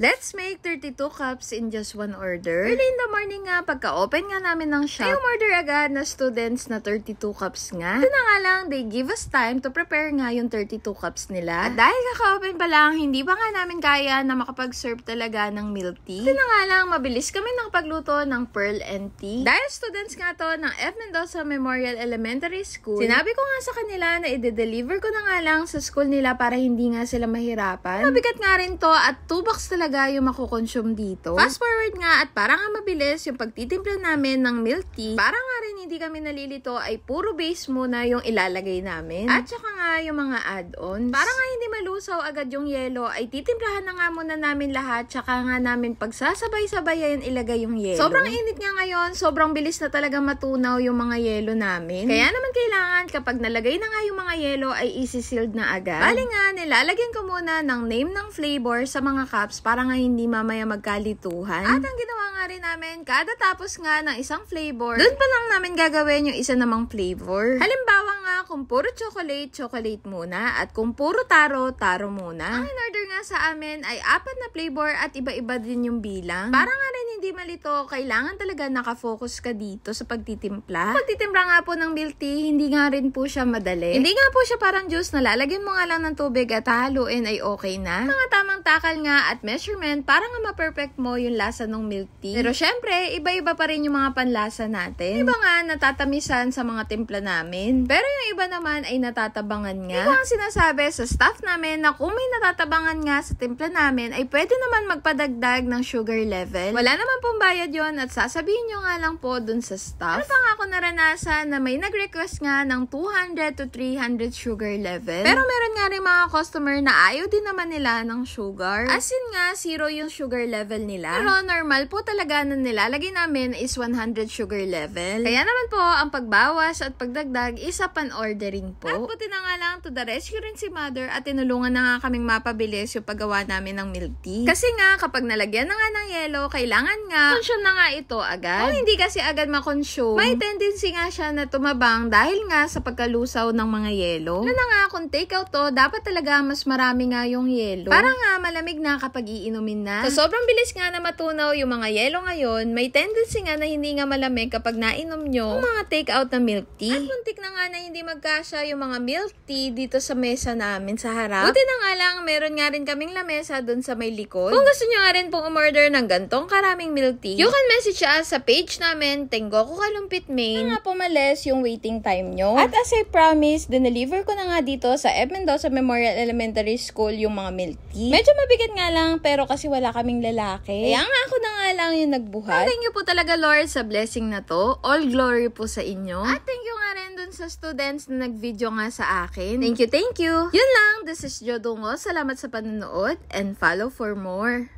Let's make 32 cups in just one order. Early in the morning nga, pagka-open nga namin ng shop, ay umorder agad na students na 32 cups nga. Ito na nga lang, they give us time to prepare nga yung 32 cups nila. At dahil kaka-open pa lang, hindi pa nga namin kaya na makapag-serve talaga ng milk tea. Ito na nga lang, mabilis kami nakapagluto ng pearl and tea. Dahil students nga to ng F. Mendoza Memorial Elementary School, sinabi ko nga sa kanila na i-deliver ko na nga lang sa school nila para hindi nga sila mahirapan. Mabigat nga rin to at 2 box talaga yung makukonsume dito. Fast forward nga at para nga mabilis yung pagtitimpla namin ng milk tea, para nga rin hindi kami nalilito ay puro base muna yung ilalagay namin. At saka nga yung mga add-ons. Para nga hindi malusaw agad yung yelo ay titimplahan na nga muna namin lahat, tsaka nga namin pagsasabay-sabayan ilagay yung yelo. Sobrang init nga ngayon, sobrang bilis na talaga matunaw yung mga yelo namin. Kaya naman kailangan kapag nalagay na nga yung mga yelo ay isi-sealed na agad. Bali nga, nilalagyan ko muna ng name ng flavor sa mga cups para nga hindi mamaya magkalituhan. At ang ginawa nga rin namin, kada tapos nga ng isang flavor, doon pa lang namin gagawin yung isa namang flavor. Halimbawa nga, kung puro chocolate, chocolate muna. At kung puro taro, taro muna. Ang in-order nga sa amin ay 4 na flavor at iba-iba din yung bilang. Para nga rin hindi malito, kailangan talaga nakafocus ka dito sa pagtitimpla. Pagtitimpla nga po ng milk tea, hindi nga rin po siya madali. Hindi nga po siya parang juice na lalagyan mo nga lang ng tubig at haluin ay okay na. Mga tamang takal nga at measurement para nga ma-perfect mo yung lasa ng milk tea. Pero syempre, iba-iba pa rin yung mga panlasa natin. Iba nga natatamisan sa mga timpla namin. Pero yung iba naman ay natatabangan nga. Iba ang sinasabi sa staff namin na kung may natatabangan nga sa timpla namin ay pwede naman magpadagdag ng sugar level. Wala naman pong bayad yon at sasabihin nyo nga lang po dun sa staff. Ano pa nga ako naranasan na may nag-request nga ng 200 to 300 sugar level. Pero meron nga rin mga customer na ayaw din naman nila ng sugar. As in nga, 0 yung sugar level nila. Pero normal po talaga na nilalagay namin is 100 sugar level. Kaya naman po, ang pagbawas at pagdagdag is upon ordering po. At buti na nga lang to the rescue rin si mother at tinulungan na nga kaming mapabilis yung paggawa namin ng milk tea. Kasi nga, kapag nalagyan na nga ng yelo, kailangan nga consume na nga ito agad. Kung hindi kasi agad makonsume, may tendency nga siya na tumabang dahil nga sa pagkalusaw ng mga yelo. Ano na nga, kung take out to, dapat talaga mas marami nga yung yelo. Para nga malamig na kapag iinumin na. So, sobrang bilis nga na matunaw yung mga yelo ngayon, may tendency nga na hindi nga malamig kapag nainom nyo yung mga take out na milk tea. At muntik na nga na hindi magkasya yung mga milk tea dito sa mesa namin sa harap. Buti na nga lang, meron nga rin kaming lamesa dun sa may likod. Kung gusto nyo nga rin pong umorder ng gantong karaming milk tea, you can message us sa page namin, Tengoku Kalumpit Main, na nga pumalis yung waiting time nyo. At as I promised, dineliver ko na nga dito sa F. Mendoza Memorial Elementary School yung mga milk tea. Medyo mabigat nga lang, pero kasi wala kaming lalaki. Kaya nga ako na nga lang yung nagbuhat. Thank you po talaga, Lord, sa blessing na to. All glory po sa inyo. At thank you nga rin dun sa students na nag-video nga sa akin. Thank you, thank you. Yun lang, this is Jo Dungo. Salamat sa panonood and follow for more.